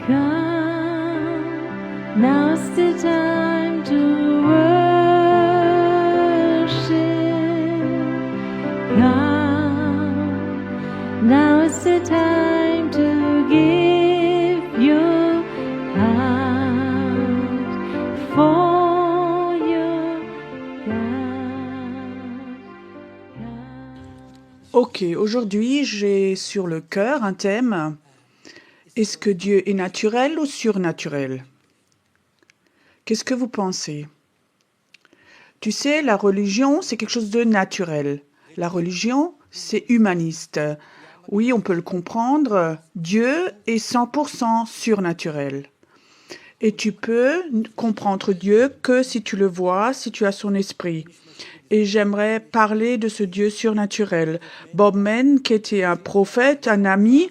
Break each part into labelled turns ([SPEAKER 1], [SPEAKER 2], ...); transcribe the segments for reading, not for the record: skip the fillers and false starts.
[SPEAKER 1] Come, now's the time to worship. Come, now's the time to give your heart for your God.
[SPEAKER 2] Ok, aujourd'hui j'ai sur le cœur un thème. Est-ce que Dieu est naturel ou surnaturel? Qu'est-ce que vous pensez? Tu sais, la religion, c'est quelque chose de naturel. La religion, c'est humaniste. Oui, on peut le comprendre. Dieu est 100% surnaturel. Et tu peux comprendre Dieu que si tu le vois, si tu as son esprit. Et j'aimerais parler de ce Dieu surnaturel. Bob Mann, qui était un prophète, un ami,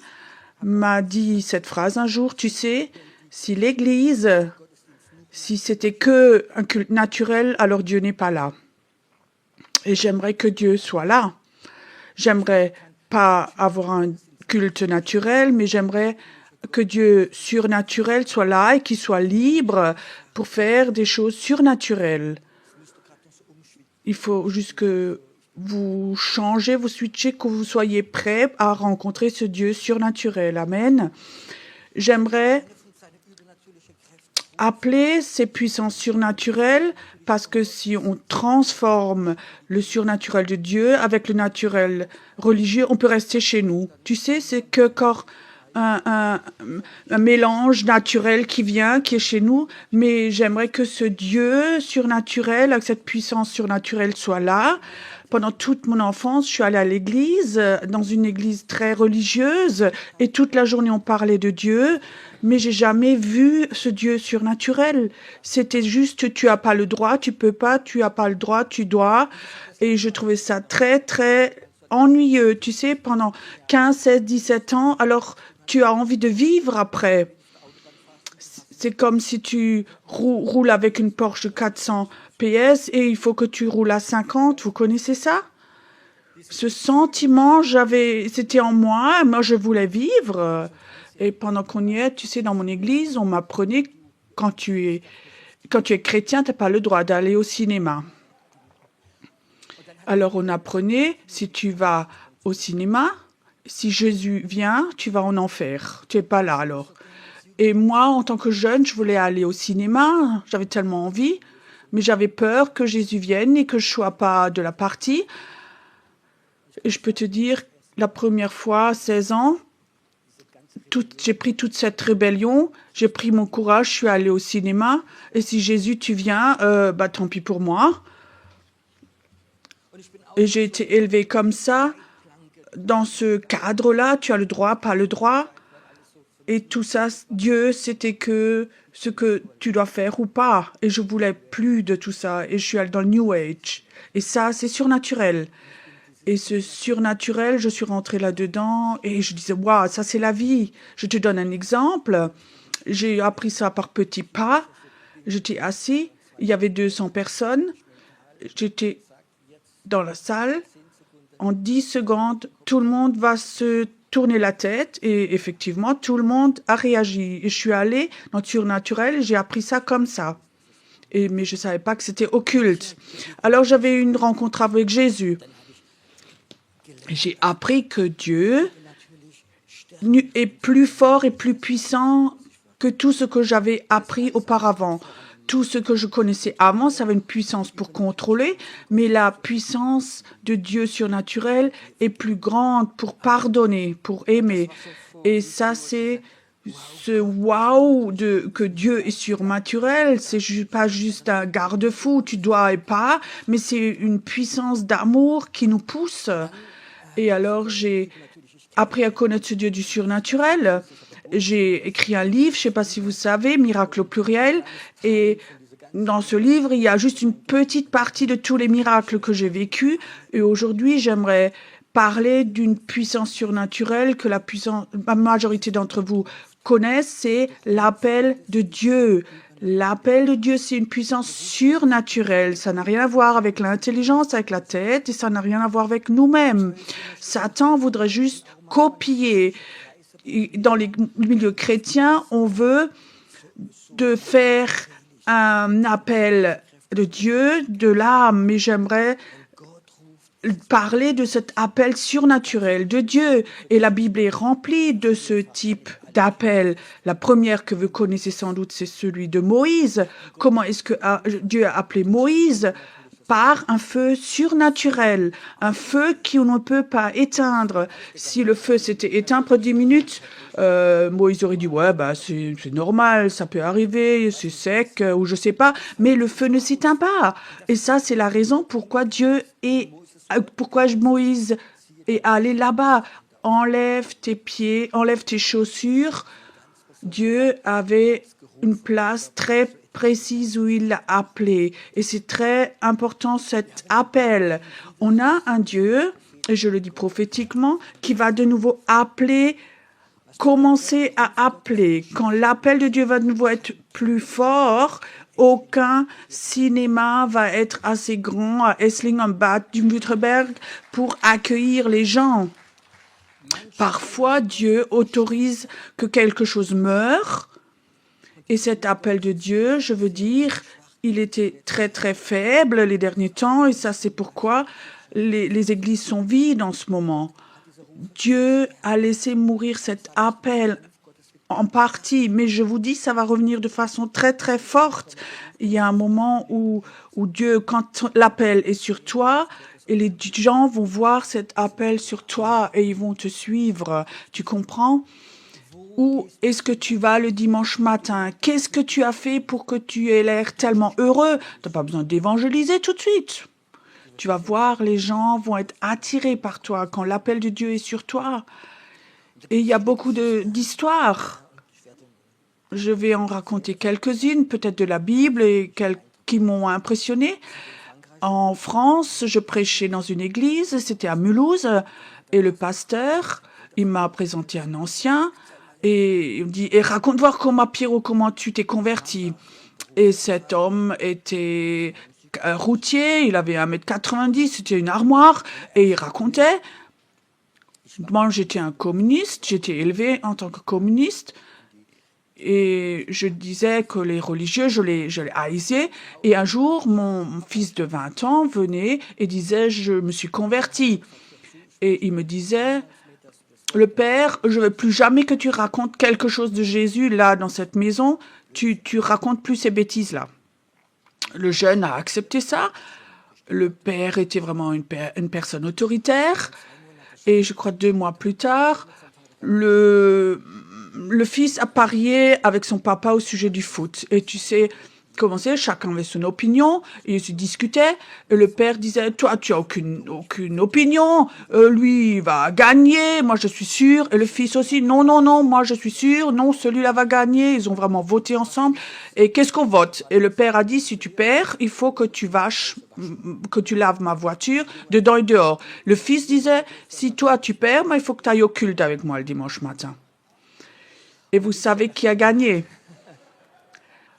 [SPEAKER 2] m'a dit cette phrase un jour, tu sais, si l'Église, si c'était que un culte naturel, alors Dieu n'est pas là. Et j'aimerais que Dieu soit là. J'aimerais pas avoir un culte naturel, mais j'aimerais que Dieu surnaturel soit là et qu'il soit libre pour faire des choses surnaturelles. Il faut juste que vous changez, vous switchez, que vous soyez prêts à rencontrer ce Dieu surnaturel. Amen. J'aimerais appeler ces puissances surnaturelles parce que si on transforme le surnaturel de Dieu avec le naturel religieux, on peut rester chez nous. Tu sais, c'est que quand un mélange naturel qui vient, qui est chez nous, mais j'aimerais que ce Dieu surnaturel, avec cette puissance surnaturelle, soit là. Pendant toute mon enfance, je suis allée à l'église, dans une église très religieuse, et toute la journée on parlait de Dieu, mais j'ai jamais vu ce Dieu surnaturel. C'était juste, tu as pas le droit, tu peux pas, tu as pas le droit, tu dois. Et je trouvais ça très, très ennuyeux, tu sais, pendant 15, 16, 17 ans. Alors, tu as envie de vivre après. C'est comme si tu roules avec une Porsche 400 PS et il faut que tu roules à 50. Vous connaissez ça? Ce sentiment, c'était en moi. Moi, je voulais vivre. Et pendant qu'on y est, tu sais, dans mon église, on m'apprenait quand tu es chrétien, tu n'as pas le droit d'aller au cinéma. Alors, on apprenait, si tu vas au cinéma, si Jésus vient, tu vas en enfer. Tu n'es pas là alors. Et moi, en tant que jeune, je voulais aller au cinéma. J'avais tellement envie, mais j'avais peur que Jésus vienne et que je ne sois pas de la partie. Et je peux te dire, la première fois, à 16 ans, j'ai pris toute cette rébellion, j'ai pris mon courage, je suis allée au cinéma. Et si Jésus, tu viens, bah tant pis pour moi. Et j'ai été élevée comme ça, dans ce cadre-là, tu as le droit, pas le droit. Et tout ça, Dieu, c'était que ce que tu dois faire ou pas. Et je voulais plus de tout ça. Et je suis allée dans le New Age. Et ça, c'est surnaturel. Et ce surnaturel, je suis rentrée là-dedans et je disais, waouh, ça c'est la vie. Je te donne un exemple. J'ai appris ça par petits pas. J'étais assis, il y avait 200 personnes. J'étais dans la salle. En 10 secondes, tout le monde va se tourner la tête et effectivement, tout le monde a réagi. Et je suis allée dans le surnaturel et j'ai appris ça comme ça. Mais je ne savais pas que c'était occulte. Alors j'avais une rencontre avec Jésus. J'ai appris que Dieu est plus fort et plus puissant que tout ce que j'avais appris auparavant. Tout ce que je connaissais avant, ça avait une puissance pour contrôler, mais la puissance de Dieu surnaturel est plus grande pour pardonner, pour aimer. Et ça, c'est ce wow que Dieu est surnaturel. C'est pas juste un garde-fou, tu dois et pas, mais c'est une puissance d'amour qui nous pousse. Et alors, j'ai appris à connaître ce Dieu du surnaturel. J'ai écrit un livre, je ne sais pas si vous savez, Miracle au pluriel. Et dans ce livre, il y a juste une petite partie de tous les miracles que j'ai vécus. Et aujourd'hui, j'aimerais parler d'une puissance surnaturelle que la majorité d'entre vous connaissent, c'est l'appel de Dieu. L'appel de Dieu, c'est une puissance surnaturelle. Ça n'a rien à voir avec l'intelligence, avec la tête, et ça n'a rien à voir avec nous-mêmes. Satan voudrait juste copier dans les milieux chrétiens, on veut de faire un appel de Dieu, de l'âme, mais j'aimerais parler de cet appel surnaturel de Dieu. Et la Bible est remplie de ce type d'appel. La première que vous connaissez sans doute, c'est celui de Moïse. Comment est-ce que Dieu a appelé Moïse? Par un feu surnaturel, un feu qu'on ne peut pas éteindre. Si le feu s'était éteint pour 10 minutes, Moïse aurait dit, ouais, bah, c'est normal, ça peut arriver, c'est sec, ou je sais pas, mais le feu ne s'éteint pas. Et ça, c'est la raison pourquoi pourquoi Moïse est allé là-bas. Enlève tes pieds, enlève tes chaussures. Dieu avait une place très précise où il l'a appelé. Et c'est très important cet appel. On a un Dieu, et je le dis prophétiquement, qui va de nouveau appeler, commencer à appeler. Quand l'appel de Dieu va de nouveau être plus fort, aucun cinéma va être assez grand à Esslingen-Bad du Württemberg pour accueillir les gens. Parfois, Dieu autorise que quelque chose meure. Et cet appel de Dieu, je veux dire, il était très, très faible les derniers temps. Et ça, c'est pourquoi les églises sont vides en ce moment. Dieu a laissé mourir cet appel en partie. Mais je vous dis, ça va revenir de façon très, très forte. Il y a un moment où Dieu, quand l'appel est sur toi, et les gens vont voir cet appel sur toi et ils vont te suivre. Tu comprends? Où est-ce que tu vas le dimanche matin? Qu'est-ce que tu as fait pour que tu aies l'air tellement heureux? Tu n'as pas besoin d'évangéliser tout de suite. Tu vas voir, les gens vont être attirés par toi quand l'appel de Dieu est sur toi. Et il y a beaucoup d'histoires. Je vais en raconter quelques-unes, peut-être de la Bible, et qui m'ont impressionné. En France, je prêchais dans une église, c'était à Mulhouse, et le pasteur, il m'a présenté un ancien, et il me dit, et raconte voir Pierrot, comment tu t'es converti. Et cet homme était routier, il avait 1,90 m, c'était une armoire, et il racontait, moi j'étais un communiste, j'étais élevé en tant que communiste, et je disais que les religieux, je les haïssais. Et un jour, mon fils de 20 ans venait et disait, je me suis converti. Et il me disait, le père, je ne veux plus jamais que tu racontes quelque chose de Jésus là, dans cette maison. Tu racontes plus ces bêtises-là. Le jeune a accepté ça. Le père était vraiment une personne autoritaire. Et je crois 2 mois plus tard, le fils a parié avec son papa au sujet du foot. Et tu sais comment c'est, chacun avait son opinion, et ils se discutaient, et le père disait, toi, tu as aucune opinion, lui, il va gagner, moi, je suis sûr, et le fils aussi, non, moi, je suis sûr, non, celui-là va gagner, ils ont vraiment voté ensemble, et qu'est-ce qu'on vote? Et le père a dit, si tu perds, il faut que tu laves ma voiture, dedans et dehors. Le fils disait, si toi, tu perds, il faut que tu ailles au culte avec moi le dimanche matin. Et vous savez qui a gagné?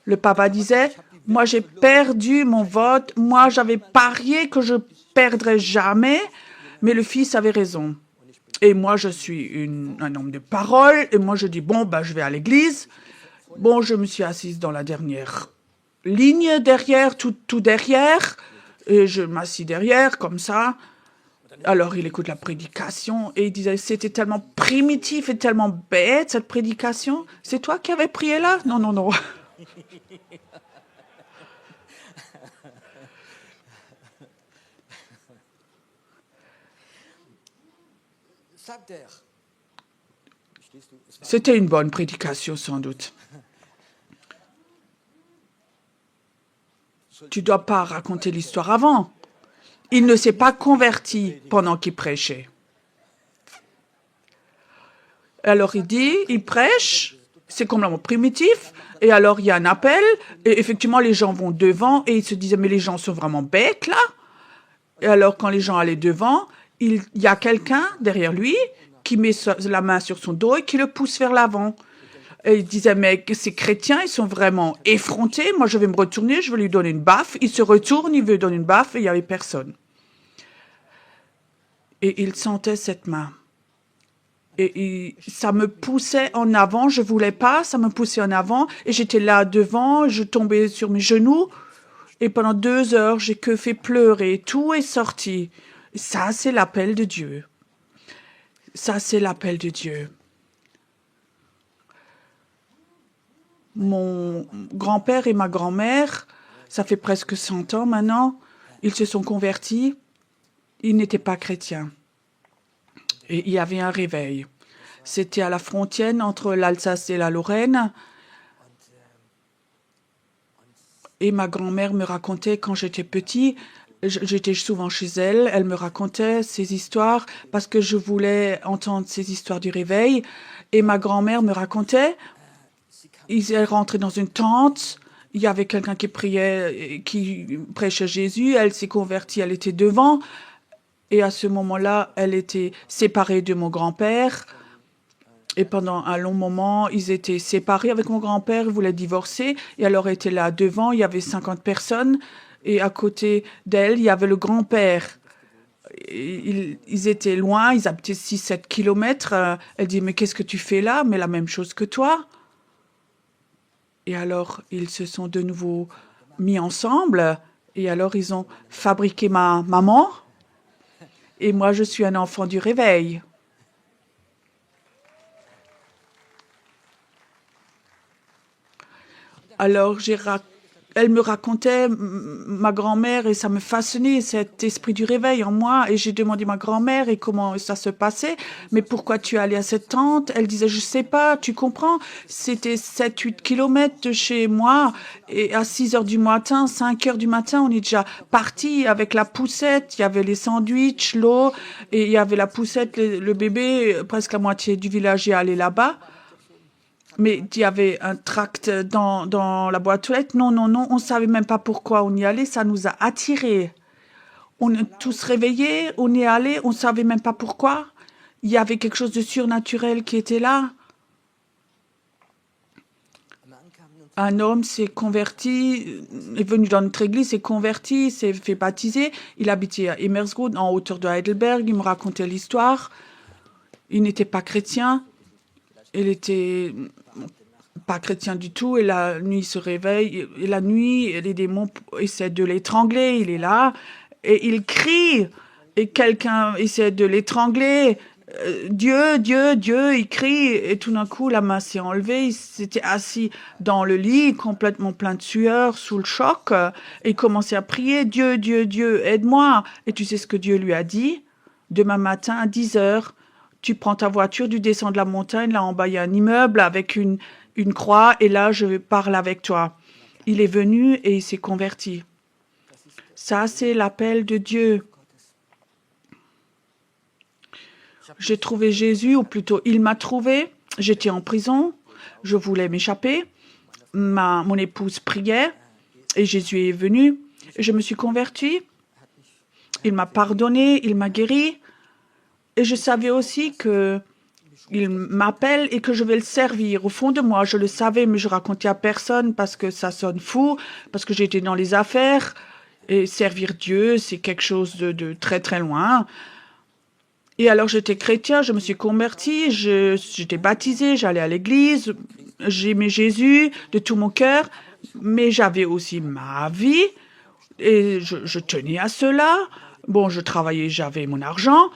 [SPEAKER 2] Le papa disait, moi j'ai perdu mon vote, moi j'avais parié que je perdrais jamais, mais le fils avait raison. Et moi je suis un homme de parole, et moi je dis, bon, je vais à l'église. Bon, je me suis assise dans la dernière ligne derrière, tout derrière, et je m'assis derrière comme ça. Alors il écoute la prédication et il disait, c'était tellement primitif et tellement bête cette prédication. C'est toi qui avais prié là? Non. C'était une bonne prédication sans doute. Tu ne dois pas raconter l'histoire avant. Il ne s'est pas converti pendant qu'il prêchait. Alors il prêche, c'est complètement primitif, et alors il y a un appel, et effectivement les gens vont devant, et ils se disaient, mais les gens sont vraiment bêtes là. Et alors quand les gens allaient devant, il y a quelqu'un derrière lui qui met la main sur son dos et qui le pousse vers l'avant. Et il disait, mais ces chrétiens, ils sont vraiment effrontés, moi je vais me retourner, je vais lui donner une baffe. Il se retourne, il veut donner une baffe, et il n'y avait personne. Et il sentait cette main. ça me poussait en avant, je voulais pas, ça me poussait en avant, et j'étais là devant, je tombais sur mes genoux, et pendant 2 heures, j'ai que fait pleurer, tout est sorti. Ça, c'est l'appel de Dieu. Ça, c'est l'appel de Dieu. Mon grand-père et ma grand-mère, ça fait presque 100 ans maintenant, ils se sont convertis, ils n'étaient pas chrétiens. Et il y avait un réveil. C'était à la frontière entre l'Alsace et la Lorraine. Et ma grand-mère me racontait quand j'étais petit, j'étais souvent chez elle, elle me racontait ces histoires parce que je voulais entendre ces histoires du réveil. Et ma grand-mère me racontait, elle rentrait dans une tente, il y avait quelqu'un qui priait, qui prêchait Jésus, elle s'est convertie, elle était devant. Et à ce moment-là, elle était séparée de mon grand-père. Et pendant un long moment, ils étaient séparés avec mon grand-père, ils voulaient divorcer. Et alors, elle était là devant, il y avait 50 personnes. Et à côté d'elle, il y avait le grand-père. Ils étaient loin, ils habitaient 6-7 kilomètres. Elle dit, mais qu'est-ce que tu fais là? Mais la même chose que toi. Et alors, ils se sont de nouveau mis ensemble. Et alors, ils ont fabriqué ma maman. Et moi, je suis un enfant du réveil. Alors, elle me racontait ma grand-mère et ça me fascinait, cet esprit du réveil en moi. Et j'ai demandé à ma grand-mère et comment ça se passait. Mais pourquoi tu es allée à cette tente? Elle disait, je sais pas, tu comprends. C'était 7-8 kilomètres de chez moi. Et à 6 heures du matin, 5 heures du matin, on est déjà parti avec la poussette. Il y avait les sandwichs, l'eau et il y avait la poussette, le bébé. Presque la moitié du village est allé là-bas. Mais il y avait un tract dans la boîte aux lettres. Non, non, non, on ne savait même pas pourquoi on y allait. Ça nous a attirés. On est tous réveillés, on y allait, on ne savait même pas pourquoi. Il y avait quelque chose de surnaturel qui était là. Un homme s'est converti, est venu dans notre église, s'est converti, s'est fait baptiser. Il habitait à Emmersgroot, en hauteur de Heidelberg. Il me racontait l'histoire. Il n'était pas chrétien. Il était pas chrétien du tout, et la nuit il se réveille, et la nuit, les démons essaient de l'étrangler, il est là, et il crie, et quelqu'un essaie de l'étrangler, Dieu, Dieu, Dieu, il crie, et tout d'un coup, la main s'est enlevée, il s'était assis dans le lit, complètement plein de sueur, sous le choc, et il commençait à prier, Dieu, Dieu, Dieu, aide-moi. Et tu sais ce que Dieu lui a dit? Demain matin, à 10 heures, tu prends ta voiture, tu descends de la montagne, là en bas, il y a un immeuble avec une croix, et là, je parle avec toi. Il est venu et il s'est converti. Ça, c'est l'appel de Dieu. J'ai trouvé Jésus, ou plutôt, il m'a trouvé. J'étais en prison, je voulais m'échapper. Mon épouse priait, et Jésus est venu. Je me suis convertie. Il m'a pardonné, il m'a guéri. Et je savais aussi que il m'appelle et que je vais le servir. Au fond de moi, je le savais, mais je racontais à personne parce que ça sonne fou, parce que j'étais dans les affaires. Et servir Dieu, c'est quelque chose de très, très loin. Et alors, j'étais chrétien, je me suis convertie, j'étais baptisée, j'allais à l'église, j'aimais Jésus de tout mon cœur, mais j'avais aussi ma vie et je tenais à cela. Bon, je travaillais, j'avais mon argent.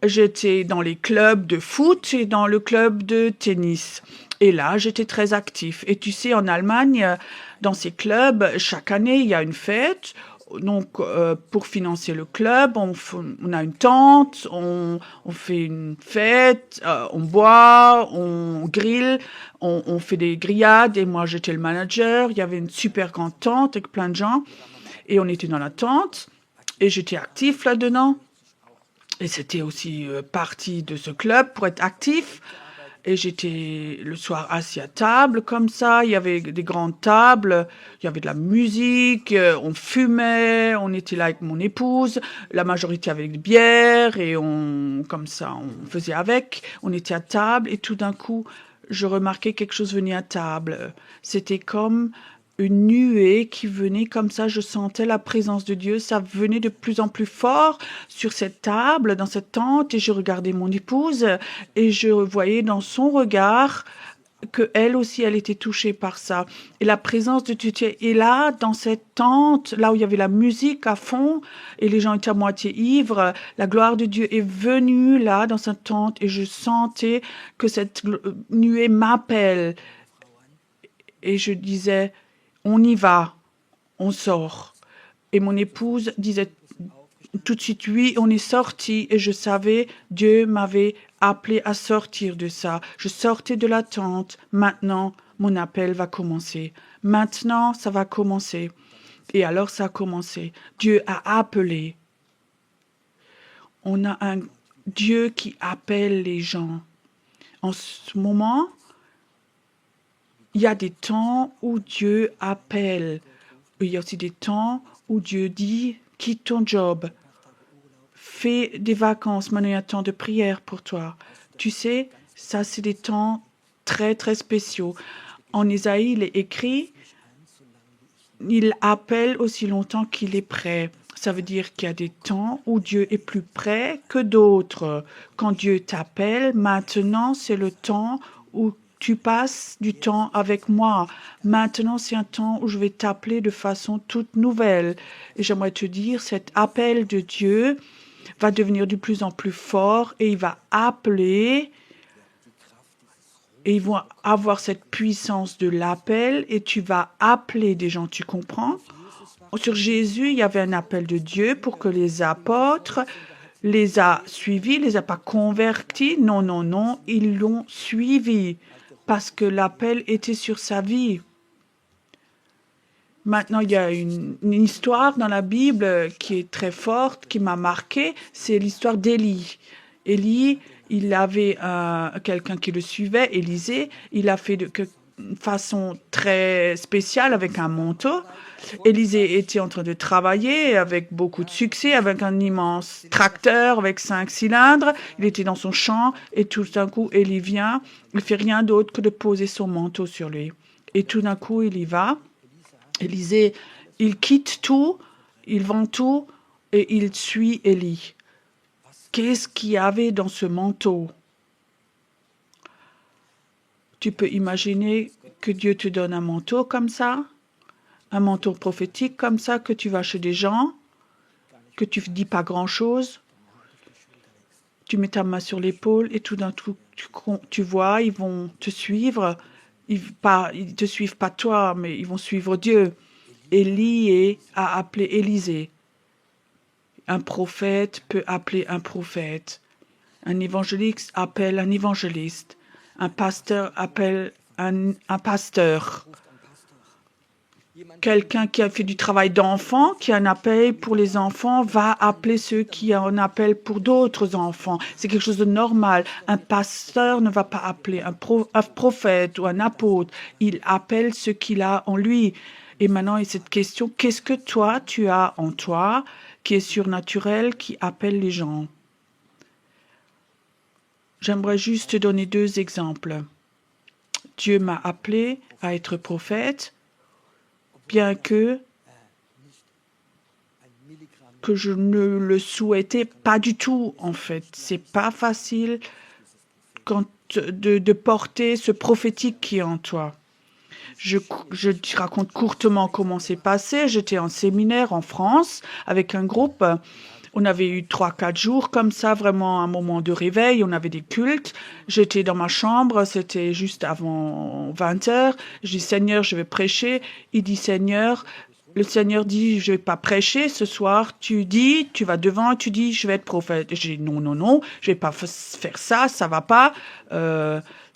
[SPEAKER 2] J'étais dans les clubs de foot et dans le club de tennis. Et là, j'étais très actif. Et tu sais, en Allemagne, dans ces clubs, chaque année, il y a une fête. Donc, pour financer le club, on a une tente, on fait une fête, on boit, on grille, on fait des grillades. Et moi, j'étais le manager. Il y avait une super grande tente avec plein de gens. Et on était dans la tente. Et j'étais actif là-dedans. Et c'était aussi partie de ce club pour être actif. Et j'étais le soir assis à table comme ça. Il y avait des grandes tables, il y avait de la musique, on fumait, on était là avec mon épouse. La majorité avec des bières et comme ça, on faisait avec. On était à table et tout d'un coup, je remarquais quelque chose venir à table. C'était comme une nuée qui venait comme ça, je sentais la présence de Dieu, ça venait de plus en plus fort sur cette table, dans cette tente, et je regardais mon épouse, et je voyais dans son regard que elle aussi, elle était touchée par ça. Et la présence de Dieu est là, dans cette tente, là où il y avait la musique à fond, et les gens étaient à moitié ivres, la gloire de Dieu est venue là, dans cette tente, et je sentais que cette nuée m'appelle. Et je disais, on y va, on sort. Et mon épouse disait tout de suite, oui, on est sorti. Et je savais, Dieu m'avait appelé à sortir de ça. Je sortais de la tente. Maintenant, mon appel va commencer. Maintenant, ça va commencer. Et alors, ça a commencé. Dieu a appelé. On a un Dieu qui appelle les gens. En ce moment, il y a des temps où Dieu appelle. Il y a aussi des temps où Dieu dit, quitte ton job, fais des vacances, maintenant il y a un temps de prière pour toi. Tu sais, ça c'est des temps très très spéciaux. En Isaïe, il est écrit, il appelle aussi longtemps qu'il est prêt. Ça veut dire qu'il y a des temps où Dieu est plus près que d'autres. Quand Dieu t'appelle, maintenant c'est le temps où tu passes du temps avec moi. Maintenant, c'est un temps où je vais t'appeler de façon toute nouvelle. Et j'aimerais te dire, cet appel de Dieu va devenir de plus en plus fort et il va appeler et ils vont avoir cette puissance de l'appel et tu vas appeler des gens, tu comprends? Sur Jésus, il y avait un appel de Dieu pour que les apôtres les a suivis, les a pas convertis. Non, non, non, ils l'ont suivi parce que l'appel était sur sa vie. Maintenant, il y a une histoire dans la Bible qui est très forte, qui m'a marquée, c'est l'histoire d'Élie. Élie, il avait quelqu'un qui le suivait, Élisée, il a fait de façon très spéciale avec un manteau. Élisée était en train de travailler avec beaucoup de succès, avec un immense tracteur avec 5 cylindres. Il était dans son champ et tout d'un coup, Élie vient. Il fait rien d'autre que de poser son manteau sur lui. Et tout d'un coup, il y va. Élisée, il quitte tout, il vend tout et il suit Élie. Qu'est-ce qu'il y avait dans ce manteau? Tu peux imaginer que Dieu te donne un manteau comme ça, un manteau prophétique comme ça, que tu vas chez des gens, que tu ne dis pas grand-chose. Tu mets ta main sur l'épaule et tout d'un coup, tu vois, ils vont te suivre. Ils te suivent pas toi, mais ils vont suivre Dieu. Élie a appelé Élisée. Un prophète peut appeler un prophète. Un évangéliste appelle un évangéliste. Un pasteur appelle un pasteur. Quelqu'un qui a fait du travail d'enfant, qui a un appel pour les enfants, va appeler ceux qui ont un appel pour d'autres enfants. C'est quelque chose de normal. Un pasteur ne va pas appeler un prophète ou un apôtre. Il appelle ce qu'il a en lui. Et maintenant, il y a cette question, qu'est-ce que toi, tu as en toi qui est surnaturel, qui appelle les gens? J'aimerais juste te donner 2 exemples. Dieu m'a appelé à être prophète, bien que je ne le souhaitais pas du tout, en fait. C'est pas facile de porter ce prophétique qui est en toi. Je te raconte courtement comment c'est passé. J'étais en séminaire en France avec un groupe. On avait eu 3-4 jours comme ça, vraiment un moment de réveil. On avait des cultes. J'étais dans ma chambre, c'était juste avant 20 heures. Je dis, Seigneur, je vais prêcher. Il dit, Seigneur, le Seigneur dit, je vais pas prêcher ce soir. Tu dis, tu vas devant, tu dis, je vais être prophète. J'ai dit, non, non, non, je vais pas faire ça, ça va pas.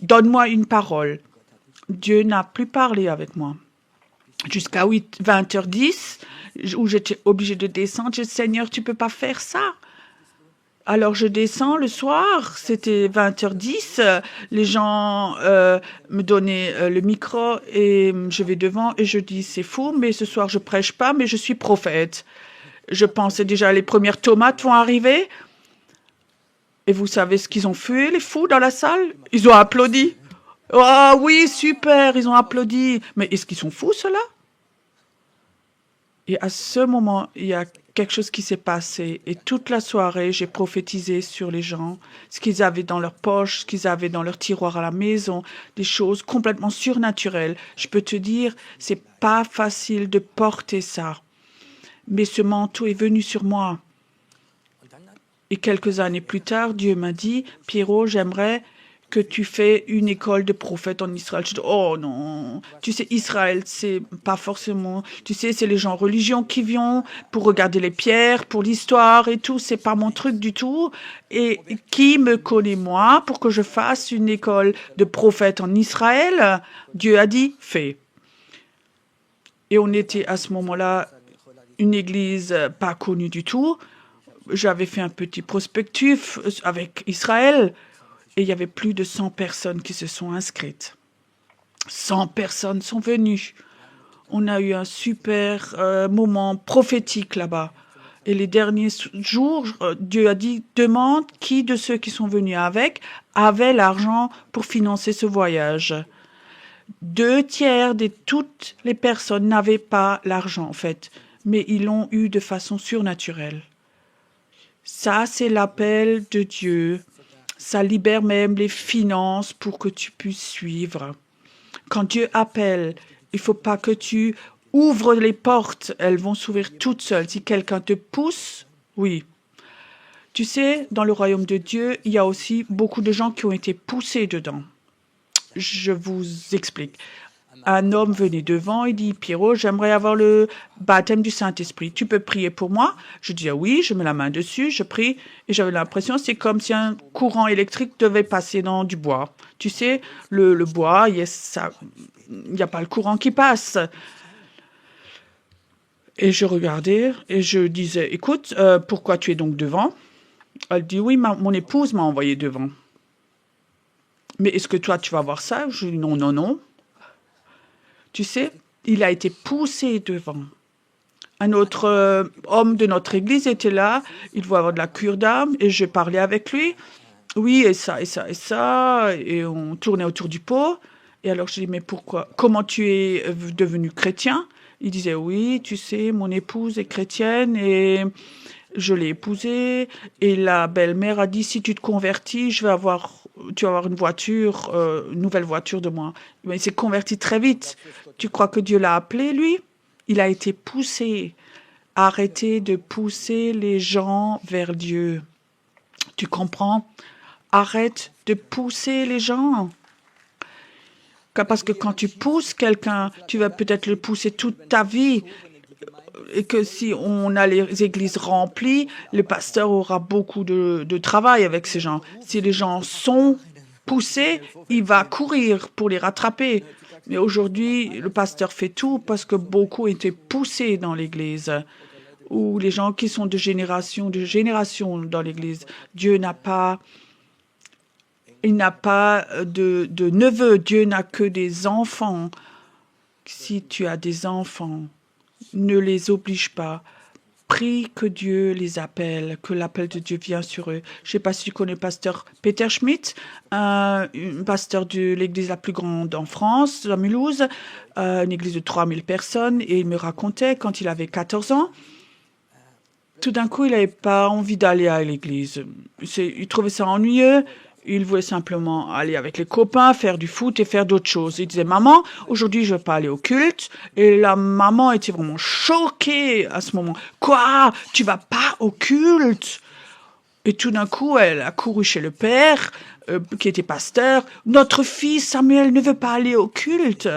[SPEAKER 2] Donne-moi une parole. Dieu n'a plus parlé avec moi. Jusqu'à 20h10, où j'étais obligée de descendre, j'ai dit, Seigneur, tu peux pas faire ça. Alors je descends le soir, c'était 20h10, les gens me donnaient le micro et je vais devant et je dis, c'est fou, mais ce soir je prêche pas, mais je suis prophète. Je pensais déjà les premières tomates vont arriver. Et vous savez ce qu'ils ont fait, les fous dans la salle? Ils ont applaudi. Ah oui, super, ils ont applaudi. Mais est-ce qu'ils sont fous, ceux-là? Et à ce moment, il y a quelque chose qui s'est passé. Et toute la soirée, j'ai prophétisé sur les gens, ce qu'ils avaient dans leur poche, ce qu'ils avaient dans leur tiroir à la maison, des choses complètement surnaturelles. Je peux te dire, c'est pas facile de porter ça. Mais ce manteau est venu sur moi. Et quelques années plus tard, Dieu m'a dit, Pierrot, j'aimerais que tu fais une école de prophète en Israël. Je dis, oh non, tu sais, Israël, c'est pas forcément, tu sais, c'est les gens en religion qui viennent pour regarder les pierres, pour l'histoire et tout, c'est pas mon truc du tout. Et qui me connaît moi pour que je fasse une école de prophète en Israël? Dieu a dit, fais. Et on était à ce moment-là une église pas connue du tout. J'avais fait un petit prospectus avec Israël et il y avait plus de 100 personnes qui se sont inscrites. 100 personnes sont venues. On a eu un super moment prophétique là-bas. Et les derniers jours, Dieu a dit, demande qui de ceux qui sont venus avec avait l'argent pour financer ce voyage. 2 tiers de toutes les personnes n'avaient pas l'argent en fait, mais ils l'ont eu de façon surnaturelle. Ça, c'est l'appel de Dieu. Ça libère même les finances pour que tu puisses suivre. Quand Dieu appelle, il ne faut pas que tu ouvres les portes. Elles vont s'ouvrir toutes seules. Si quelqu'un te pousse, oui. Tu sais, dans le royaume de Dieu, il y a aussi beaucoup de gens qui ont été poussés dedans. Je vous explique. Un homme venait devant, il dit, Pierrot, j'aimerais avoir le baptême du Saint-Esprit. Tu peux prier pour moi? Je dis, ah oui, je mets la main dessus, je prie, et j'avais l'impression, c'est comme si un courant électrique devait passer dans du bois. Tu sais, le bois, il n'y a pas le courant qui passe. Et je regardais, et je disais, écoute, pourquoi tu es donc devant? Elle dit, oui, mon épouse m'a envoyé devant. Mais est-ce que toi, tu vas voir ça? Je dis, non, non, non. Tu sais, il a été poussé devant. Un autre homme de notre église était là, il voulait avoir de la cure d'âme, et je parlais avec lui. Oui, et ça, et ça, et ça, et on tournait autour du pot. Et alors je dis, mais pourquoi? Comment tu es devenu chrétien? Il disait, oui, tu sais, mon épouse est chrétienne, et je l'ai épousée, et la belle-mère a dit, si tu te convertis, tu vas avoir une voiture, une nouvelle voiture de moi. Mais il s'est converti très vite. Tu crois que Dieu l'a appelé, lui? Il a été poussé. Arrêtez de pousser les gens vers Dieu. Tu comprends? Arrête de pousser les gens. Parce que quand tu pousses quelqu'un, tu vas peut-être le pousser toute ta vie. Et que si on a les églises remplies, le pasteur aura beaucoup de travail avec ces gens. Si les gens sont poussés, il va courir pour les rattraper. Mais aujourd'hui, le pasteur fait tout parce que beaucoup étaient poussés dans l'église. Ou les gens qui sont de génération dans l'église. Dieu n'a pas, il n'a pas de neveux. Dieu n'a que des enfants. Si tu as des enfants, ne les oblige pas. Prie que Dieu les appelle, que l'appel de Dieu vient sur eux. Je ne sais pas si tu connais le pasteur Peter Schmidt, un pasteur de l'église la plus grande en France, à Mulhouse, une église de 3000 personnes. Et il me racontait, quand il avait 14 ans, tout d'un coup, il n'avait pas envie d'aller à l'église. Il trouvait ça ennuyeux. Il voulait simplement aller avec les copains, faire du foot et faire d'autres choses. Il disait, maman, aujourd'hui, je ne vais pas aller au culte. Et la maman était vraiment choquée à ce moment. Quoi? Tu vas pas au culte? Et tout d'un coup, elle a couru chez le père, qui était pasteur. Notre fils Samuel ne veut pas aller au culte.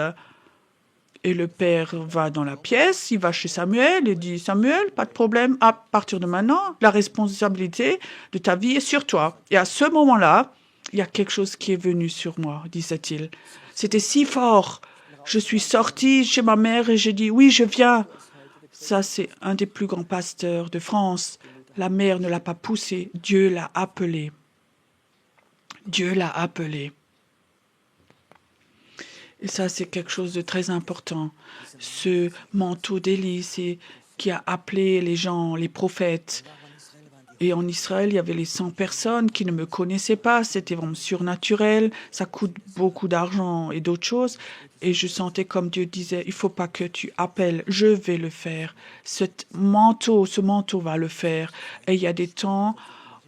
[SPEAKER 2] Et le père va dans la pièce, il va chez Samuel et dit, Samuel, pas de problème, à partir de maintenant, la responsabilité de ta vie est sur toi. Et à ce moment-là, il y a quelque chose qui est venu sur moi, disait-il. C'était si fort. Je suis sortie chez ma mère et j'ai dit, oui, je viens. Ça, c'est un des plus grands pasteurs de France. La mère ne l'a pas poussé, Dieu l'a appelé. Dieu l'a appelé. Et ça, c'est quelque chose de très important. Ce manteau d'Élie, qui a appelé les gens, les prophètes. Et en Israël, il y avait les 100 personnes qui ne me connaissaient pas. C'était vraiment surnaturel. Ça coûte beaucoup d'argent et d'autres choses. Et je sentais comme Dieu disait, il faut pas que tu appelles, je vais le faire. Ce manteau va le faire. Et il y a des temps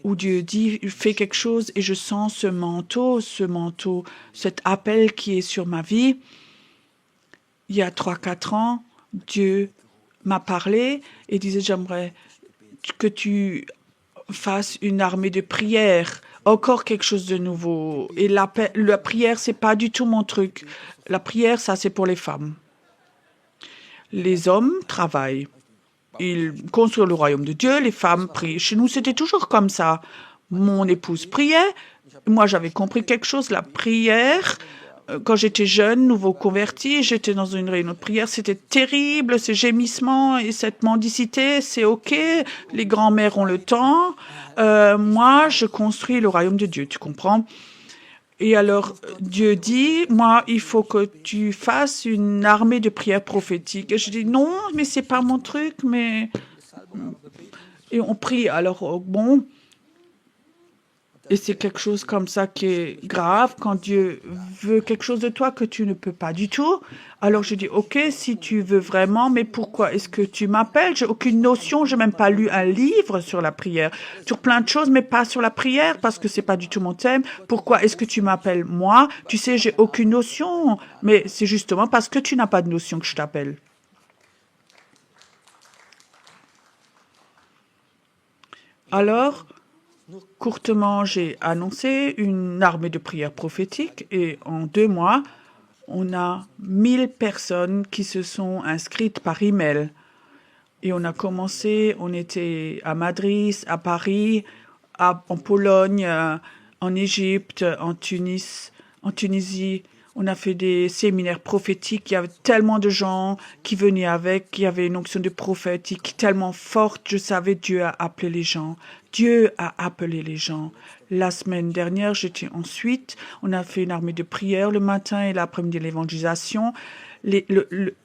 [SPEAKER 2] où Dieu dit, fais quelque chose et je sens ce manteau, cet appel qui est sur ma vie. Il y a 3-4 ans, Dieu m'a parlé et disait, j'aimerais que tu fasses une armée de prière, encore quelque chose de nouveau. Et la prière, c'est pas du tout mon truc. La prière, ça, c'est pour les femmes. Les hommes travaillent. Ils construisent le royaume de Dieu, les femmes prient. Chez nous, c'était toujours comme ça. Mon épouse priait. Moi, j'avais compris quelque chose. La prière, quand j'étais jeune, nouveau converti, j'étais dans une réunion de prière. C'était terrible, ces gémissements et cette mendicité. C'est OK. Les grands-mères ont le temps. Moi, je construis le royaume de Dieu. Tu comprends? Et alors, Dieu dit, moi, il faut que tu fasses une armée de prières prophétiques. Et je dis, non, mais c'est pas mon truc, mais... Et on prie. Alors, bon... Et c'est quelque chose comme ça qui est grave quand Dieu veut quelque chose de toi que tu ne peux pas du tout. Alors je dis, OK, si tu veux vraiment, mais pourquoi est-ce que tu m'appelles? J'ai aucune notion, j'ai même pas lu un livre sur la prière, sur plein de choses, mais pas sur la prière parce que c'est pas du tout mon thème. Pourquoi est-ce que tu m'appelles moi? Tu sais, j'ai aucune notion, mais c'est justement parce que tu n'as pas de notion que je t'appelle. Alors, courtement, j'ai annoncé une armée de prières prophétiques et en 2 mois, on a 1000 personnes qui se sont inscrites par email. Et on a commencé, on était à Madrid, à Paris, en Pologne, en Égypte, en Tunisie. On a fait des séminaires prophétiques. Il y avait tellement de gens qui venaient avec. Il y avait une onction de prophétique tellement forte. Je savais Dieu a appelé les gens. Dieu a appelé les gens. La semaine dernière, j'étais ensuite. On a fait une armée de prière le matin et l'après-midi l'évangélisation.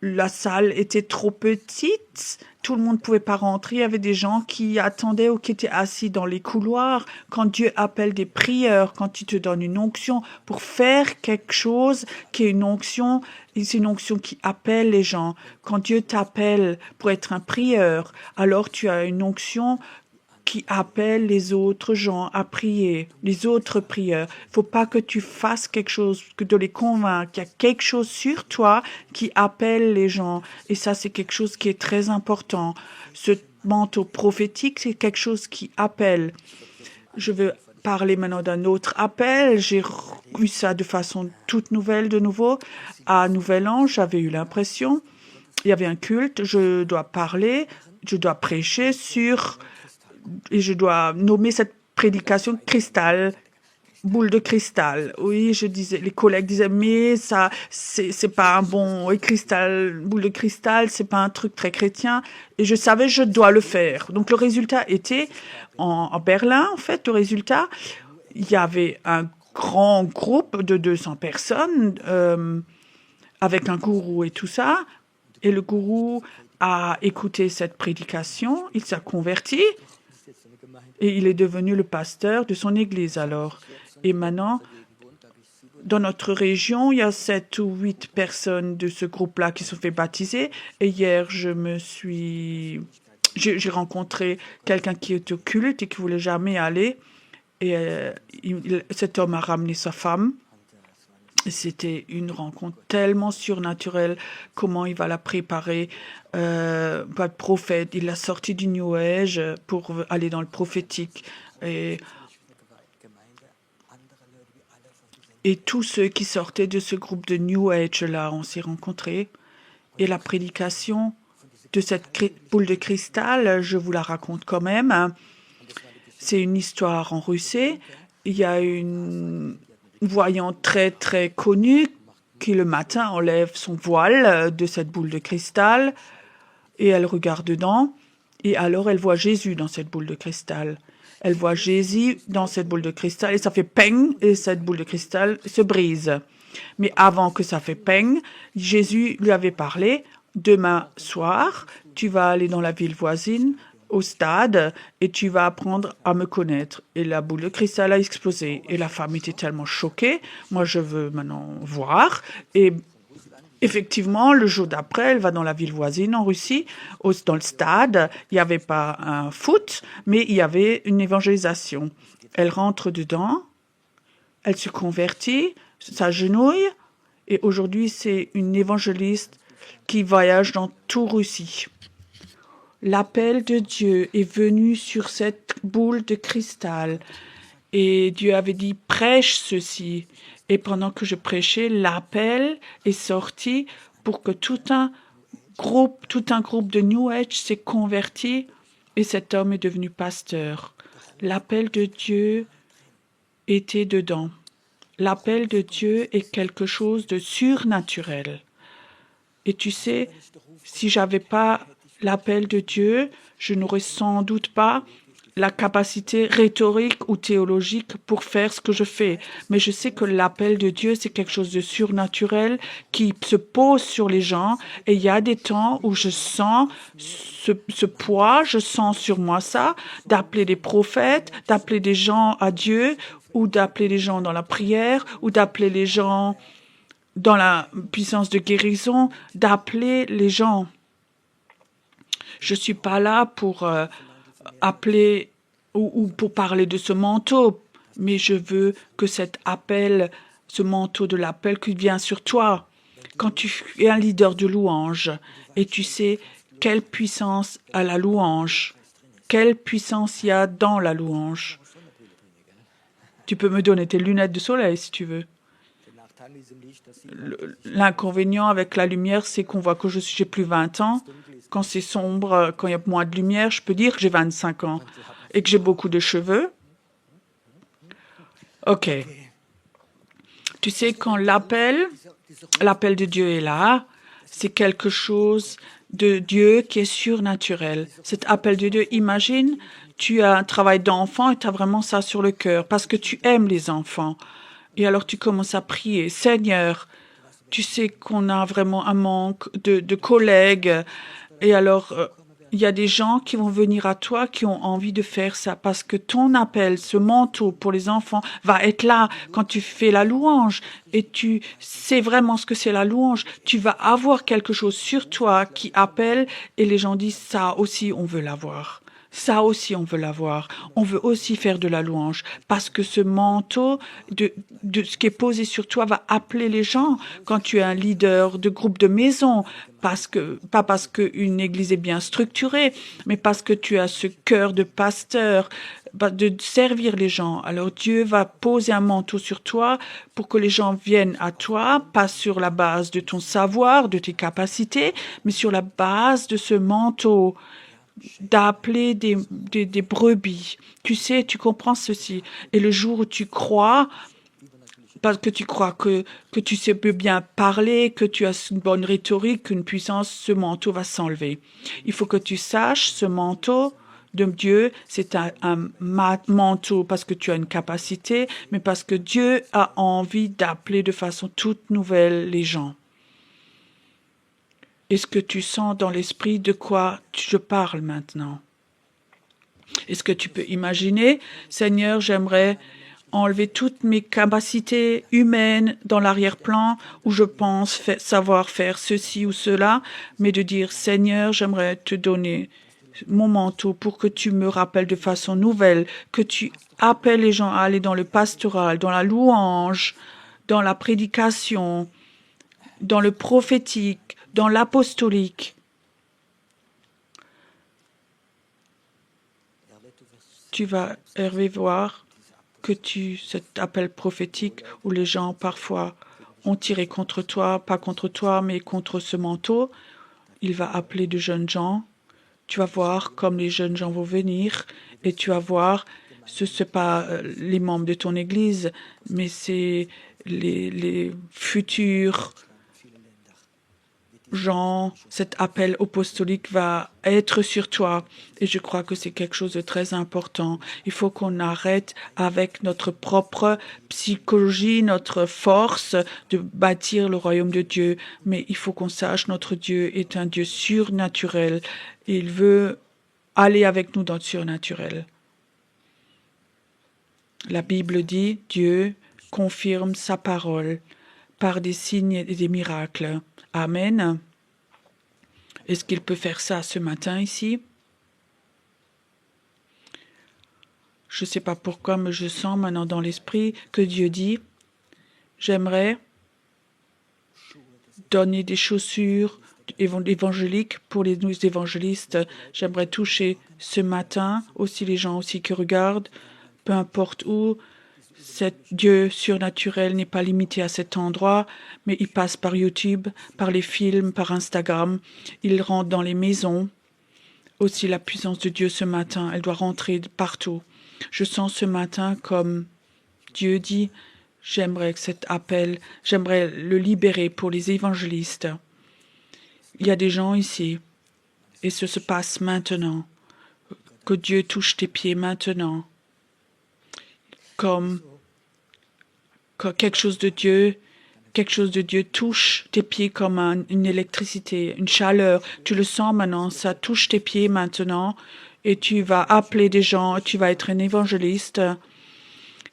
[SPEAKER 2] La salle était trop petite. Tout le monde ne pouvait pas rentrer. Il y avait des gens qui attendaient ou qui étaient assis dans les couloirs. Quand Dieu appelle des prières, quand il te donne une onction pour faire quelque chose qui est une onction, c'est une onction qui appelle les gens. Quand Dieu t'appelle pour être un prieur, alors tu as une onction qui appelle les autres gens à prier, les autres prieurs. Il ne faut pas que tu fasses quelque chose, que de les convaincre qu'il y a quelque chose sur toi qui appelle les gens. Et ça, c'est quelque chose qui est très important. Ce manteau prophétique, c'est quelque chose qui appelle. Je veux parler maintenant d'un autre appel. J'ai eu ça de façon toute nouvelle de nouveau. À Nouvel An, j'avais eu l'impression, il y avait un culte, je dois parler, je dois prêcher sur... Et je dois nommer cette prédication cristal, boule de cristal. Oui, je disais, les collègues disaient, mais ça, c'est pas un bon, oui, cristal, boule de cristal, c'est pas un truc très chrétien. Et je savais, je dois le faire. Donc, le résultat était, en Berlin, en fait, le résultat, il y avait un grand groupe de 200 personnes, avec un gourou et tout ça. Et le gourou a écouté cette prédication, il s'est converti. Et il est devenu le pasteur de son église alors. Et maintenant, dans notre région, il y a 7 ou 8 personnes de ce groupe-là qui se sont fait baptiser. Et hier, j'ai rencontré quelqu'un qui est au culte et qui voulait jamais aller. Et cet homme a ramené sa femme. C'était une rencontre tellement surnaturelle. Comment il va la préparer? Pas de prophète. Il l'a sorti du New Age pour aller dans le prophétique. Et tous ceux qui sortaient de ce groupe de New Age-là, on s'est rencontrés. Et la prédication de cette boule de cristal, je vous la raconte quand même. C'est une histoire en Russie. Il y a une voyante très, très connue qui, le matin, enlève son voile de cette boule de cristal et elle regarde dedans. Et alors, elle voit Jésus dans cette boule de cristal. Elle voit Jésus dans cette boule de cristal et ça fait peng et cette boule de cristal se brise. Mais avant que ça fait peng, Jésus lui avait parlé. Demain soir, tu vas aller dans la ville voisine au stade et tu vas apprendre à me connaître. Et la boule de cristal a explosé. Et la femme était tellement choquée. Moi, je veux maintenant voir. Et effectivement, le jour d'après, elle va dans la ville voisine en Russie, dans le stade. Il n'y avait pas un foot, mais il y avait une évangélisation. Elle rentre dedans, elle se convertit, s'agenouille, et aujourd'hui, c'est une évangéliste qui voyage dans tout Russie. L'appel de Dieu est venu sur cette boule de cristal et Dieu avait dit prêche ceci. Et pendant que je prêchais, l'appel est sorti pour que tout un groupe de New Age s'est converti et cet homme est devenu pasteur. L'appel de Dieu était dedans. L'appel de Dieu est quelque chose de surnaturel. Et tu sais, si j'avais pas l'appel de Dieu, je n'aurais sans doute pas la capacité rhétorique ou théologique pour faire ce que je fais. Mais je sais que l'appel de Dieu, c'est quelque chose de surnaturel qui se pose sur les gens. Et il y a des temps où je sens ce poids, je sens sur moi ça, d'appeler des prophètes, d'appeler des gens à Dieu, ou d'appeler les gens dans la prière, ou d'appeler les gens dans la puissance de guérison, d'appeler les gens. Je ne suis pas là pour appeler ou pour parler de ce manteau, mais je veux que cet appel, ce manteau de l'appel qui vient sur toi, quand tu es un leader de louange et tu sais quelle puissance a la louange, quelle puissance il y a dans la louange. Tu peux me donner tes lunettes de soleil si tu veux. L'inconvénient avec la lumière, c'est qu'on voit que j'ai plus 20 ans. Quand c'est sombre, quand il y a moins de lumière, je peux dire que j'ai 25 ans et que j'ai beaucoup de cheveux. OK. Tu sais, quand l'appel de Dieu est là, c'est quelque chose de Dieu qui est surnaturel. Cet appel de Dieu, imagine, tu as un travail d'enfant et tu as vraiment ça sur le cœur parce que tu aimes les enfants. Et alors tu commences à prier, Seigneur, tu sais qu'on a vraiment un manque de collègues. Et alors, il y a des gens qui vont venir à toi qui ont envie de faire ça parce que ton appel, ce manteau pour les enfants va être là quand tu fais la louange et tu sais vraiment ce que c'est la louange. Tu vas avoir quelque chose sur toi qui appelle et les gens disent ça aussi, on veut l'avoir. Ça aussi, on veut l'avoir. On veut aussi faire de la louange parce que ce manteau de ce qui est posé sur toi va appeler les gens quand tu es un leader de groupe de maison. Pas parce qu'une église est bien structurée, mais parce que tu as ce cœur de pasteur, de servir les gens. Alors Dieu va poser un manteau sur toi pour que les gens viennent à toi, pas sur la base de ton savoir, de tes capacités, mais sur la base de ce manteau d'appeler des brebis. Tu sais, tu comprends ceci. Et le jour où tu crois, parce que tu crois que tu sais bien parler, que tu as une bonne rhétorique, une puissance, ce manteau va s'enlever. Il faut que tu saches, ce manteau de Dieu, c'est un manteau parce que tu as une capacité, mais parce que Dieu a envie d'appeler de façon toute nouvelle les gens. Est-ce que tu sens dans l'esprit de quoi je parle maintenant? Est-ce que tu peux imaginer, Seigneur, j'aimerais enlever toutes mes capacités humaines dans l'arrière-plan où je pense savoir faire ceci ou cela, mais de dire, Seigneur, j'aimerais te donner mon manteau pour que tu me rappelles de façon nouvelle, que tu appelles les gens à aller dans le pastoral, dans la louange, dans la prédication, dans le prophétique, dans l'apostolique. Tu vas, Hervé, voir que cet appel prophétique où les gens parfois ont tiré contre toi, pas contre toi, mais contre ce manteau, il va appeler de jeunes gens. Tu vas voir comme les jeunes gens vont venir et tu vas voir, ce n'est pas les membres de ton église, mais c'est les futurs gens, cet appel apostolique va être sur toi. Et je crois que c'est quelque chose de très important. Il faut qu'on arrête avec notre propre psychologie, notre force de bâtir le royaume de Dieu. Mais il faut qu'on sache notre Dieu est un Dieu surnaturel. Il veut aller avec nous dans le surnaturel. La Bible dit, Dieu confirme sa parole par des signes et des miracles. Amen. Est-ce qu'il peut faire ça ce matin ici? Je ne sais pas pourquoi, mais je sens maintenant dans l'esprit que Dieu dit, j'aimerais donner des chaussures évangéliques pour les évangélistes. J'aimerais toucher ce matin aussi les gens aussi qui regardent, peu importe où. Cet Dieu surnaturel n'est pas limité à cet endroit, mais il passe par YouTube, par les films, par Instagram. Il rentre dans les maisons. Aussi la puissance de Dieu ce matin, elle doit rentrer partout. Je sens ce matin comme Dieu dit, j'aimerais que cet appel, j'aimerais le libérer pour les évangélistes. Il y a des gens ici, et ce se passe maintenant. Que Dieu touche tes pieds maintenant. Comme quelque chose de Dieu touche tes pieds comme une électricité, une chaleur. Tu le sens maintenant, ça touche tes pieds maintenant. Et tu vas appeler des gens, tu vas être un évangéliste.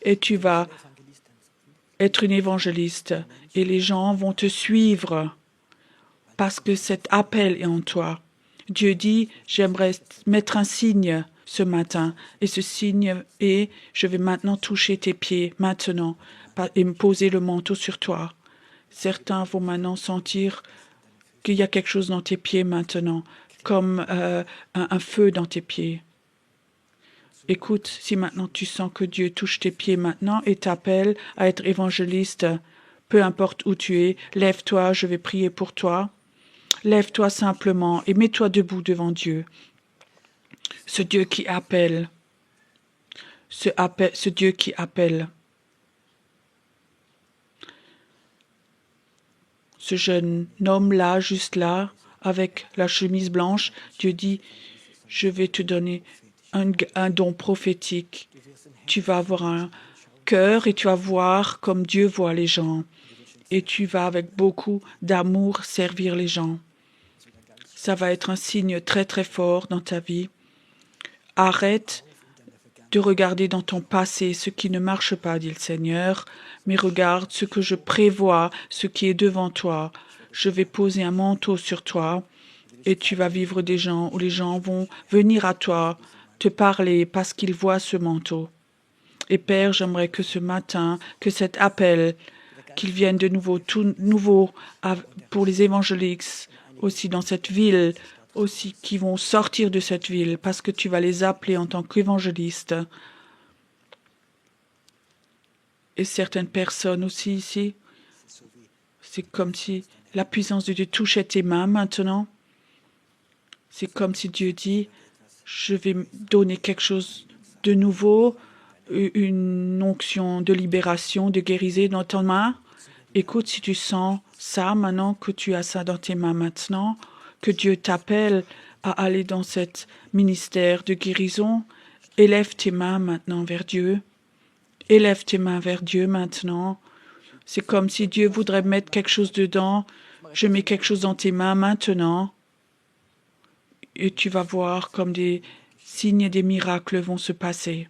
[SPEAKER 2] Et tu vas être une évangéliste. Et les gens vont te suivre parce que cet appel est en toi. Dieu dit, j'aimerais mettre un signe ce matin. Et ce signe est, je vais maintenant toucher tes pieds, maintenant, et me poser le manteau sur toi. Certains vont maintenant sentir qu'il y a quelque chose dans tes pieds maintenant, comme un feu dans tes pieds. Écoute, si maintenant tu sens que Dieu touche tes pieds maintenant et t'appelle à être évangéliste, peu importe où tu es, lève-toi, je vais prier pour toi. Lève-toi simplement et mets-toi debout devant Dieu. Ce Dieu qui appelle. Ce Dieu qui appelle. Ce jeune homme-là, juste là, avec la chemise blanche, Dieu dit, je vais te donner un don prophétique. Tu vas avoir un cœur et tu vas voir comme Dieu voit les gens. Et tu vas avec beaucoup d'amour servir les gens. Ça va être un signe très très fort dans ta vie. Arrête de regarder dans ton passé ce qui ne marche pas, dit le Seigneur, mais regarde ce que je prévois, ce qui est devant toi. Je vais poser un manteau sur toi et tu vas vivre des gens où les gens vont venir à toi, te parler parce qu'ils voient ce manteau. Et Père, j'aimerais que ce matin, que cet appel, qu'il vienne de nouveau, tout nouveau pour les évangéliques, aussi dans cette ville, aussi qui vont sortir de cette ville, parce que tu vas les appeler en tant qu'évangélistes. Et certaines personnes aussi ici, c'est comme si la puissance de Dieu touchait tes mains maintenant. C'est comme si Dieu dit, je vais donner quelque chose de nouveau, une onction de libération, de guérison dans ton main. Écoute, si tu sens ça maintenant, que tu as ça dans tes mains maintenant, que Dieu t'appelle à aller dans cet ministère de guérison, élève tes mains maintenant vers Dieu. Élève tes mains vers Dieu maintenant. C'est comme si Dieu voudrait mettre quelque chose dedans. Je mets quelque chose dans tes mains maintenant. Et tu vas voir comme des signes et des miracles vont se passer.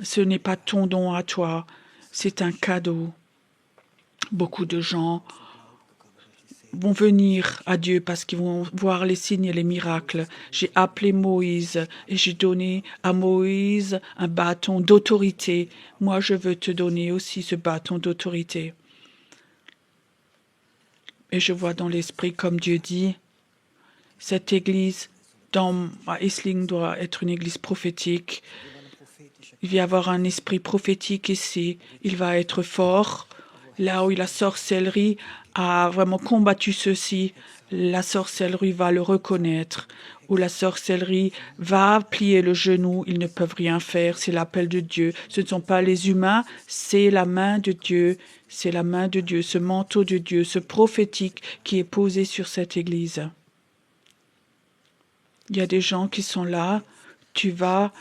[SPEAKER 2] Ce n'est pas ton don à toi, c'est un cadeau. Beaucoup de gens vont venir à Dieu parce qu'ils vont voir les signes et les miracles. J'ai appelé Moïse et j'ai donné à Moïse un bâton d'autorité. Moi, je veux te donner aussi ce bâton d'autorité. Et je vois dans l'esprit, comme Dieu dit, cette église à Isling doit être une église prophétique. Il va y avoir un esprit prophétique ici. Il va être fort. Là où la sorcellerie a vraiment combattu ceci, la sorcellerie va le reconnaître. Où la sorcellerie va plier le genou, ils ne peuvent rien faire. C'est l'appel de Dieu. Ce ne sont pas les humains, c'est la main de Dieu. C'est la main de Dieu, ce manteau de Dieu, ce prophétique qui est posé sur cette église. Il y a des gens qui sont là. Tu vas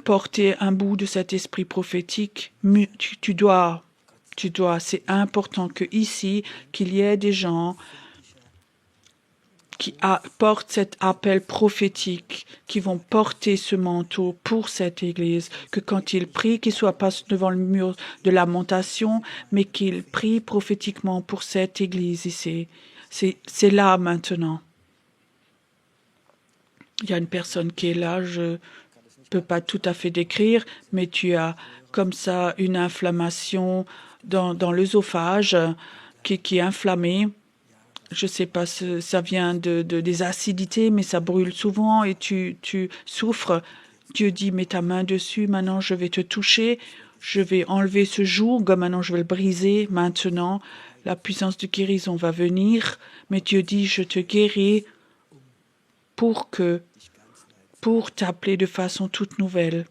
[SPEAKER 2] porter un bout de cet esprit prophétique. Tu dois, c'est important que ici, qu'il y ait des gens qui portent cet appel prophétique, qui vont porter ce manteau pour cette Église, que quand ils prient, qu'ils ne soient pas devant le mur de lamentation, mais qu'ils prient prophétiquement pour cette Église ici. C'est là maintenant. Il y a une personne qui est là, je ne peux pas tout à fait décrire, mais tu as comme ça une inflammation dans l'œsophage qui est inflammée. Je sais pas, ça vient des acidités, mais ça brûle souvent et tu souffres. Dieu dit, mets ta main dessus, maintenant je vais te toucher, je vais enlever ce joug, maintenant je vais le briser, maintenant la puissance de guérison va venir, mais Dieu dit, je te guéris pour t'appeler de façon toute nouvelle,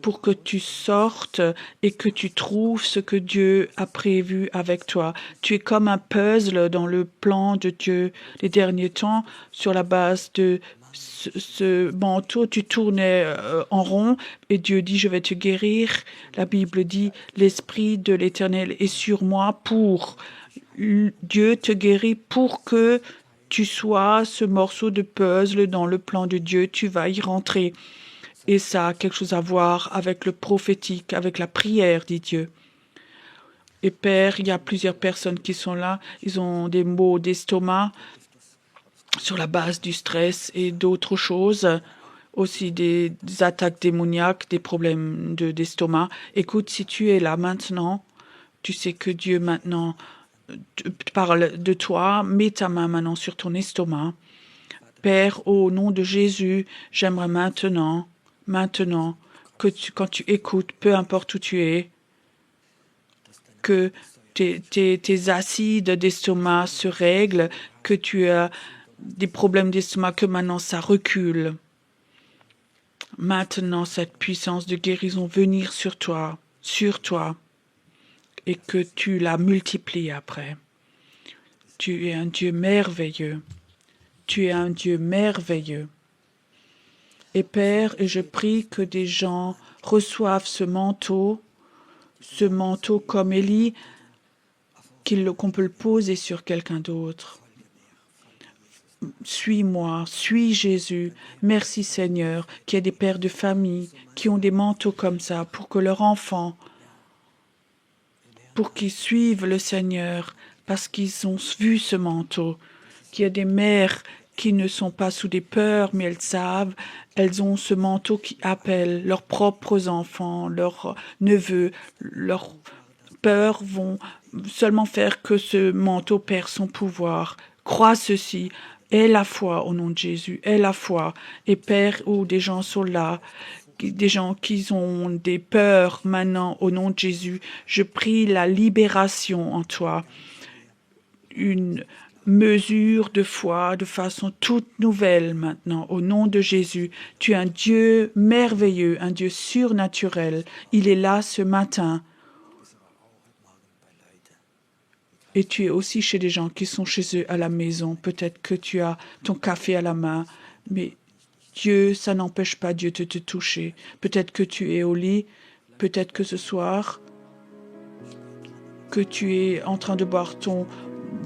[SPEAKER 2] pour que tu sortes et que tu trouves ce que Dieu a prévu avec toi. Tu es comme un puzzle dans le plan de Dieu. Les derniers temps, sur la base de ce manteau, tu tournais en rond et Dieu dit, je vais te guérir. La Bible dit, l'Esprit de l'Éternel est sur moi pour... Dieu te guérit pour que tu sois ce morceau de puzzle dans le plan de Dieu. Tu vas y rentrer. Et ça a quelque chose à voir avec le prophétique, avec la prière, dit Dieu. Et Père, il y a plusieurs personnes qui sont là. Ils ont des maux d'estomac sur la base du stress et d'autres choses. Aussi des attaques démoniaques, des problèmes d'estomac. Écoute, si tu es là maintenant, tu sais que Dieu maintenant te parle de toi. Mets ta main maintenant sur ton estomac. Père, au nom de Jésus, j'aimerais maintenant, que quand tu écoutes, peu importe où tu es, que tes acides d'estomac se règlent, que tu as des problèmes d'estomac, que maintenant ça recule. Maintenant, cette puissance de guérison venir sur toi, et que tu la multiplies après. Tu es un Dieu merveilleux. Tu es un Dieu merveilleux. Et Père, et je prie que des gens reçoivent ce manteau comme Élie, qu'on peut le poser sur quelqu'un d'autre. Suis-moi, suis Jésus. Merci Seigneur, qu'il y ait des pères de famille qui ont des manteaux comme ça pour que leurs enfants, pour qu'ils suivent le Seigneur, parce qu'ils ont vu ce manteau. Qu'il y a des mères qui ne sont pas sous des peurs, mais elles savent, elles ont ce manteau qui appelle leurs propres enfants, leurs neveux, leurs peurs vont seulement faire que ce manteau perd son pouvoir. Crois ceci, aie la foi au nom de Jésus, aie la foi. Et Père, où des gens sont là, des gens qui ont des peurs maintenant au nom de Jésus, je prie la libération en toi. Une mesure de foi de façon toute nouvelle maintenant, au nom de Jésus. Tu es un Dieu merveilleux, un Dieu surnaturel. Il est là ce matin. Et tu es aussi chez des gens qui sont chez eux à la maison. Peut-être que tu as ton café à la main, mais Dieu, ça n'empêche pas Dieu de te toucher. Peut-être que tu es au lit, peut-être que ce soir, que tu es en train de boire ton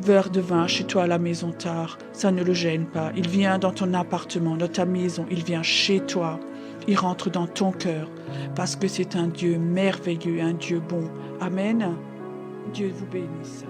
[SPEAKER 2] verre de vin chez toi à la maison tard, ça ne le gêne pas. Il vient dans ton appartement, dans ta maison, il vient chez toi. Il rentre dans ton cœur parce que c'est un Dieu merveilleux, un Dieu bon. Amen. Dieu vous bénisse.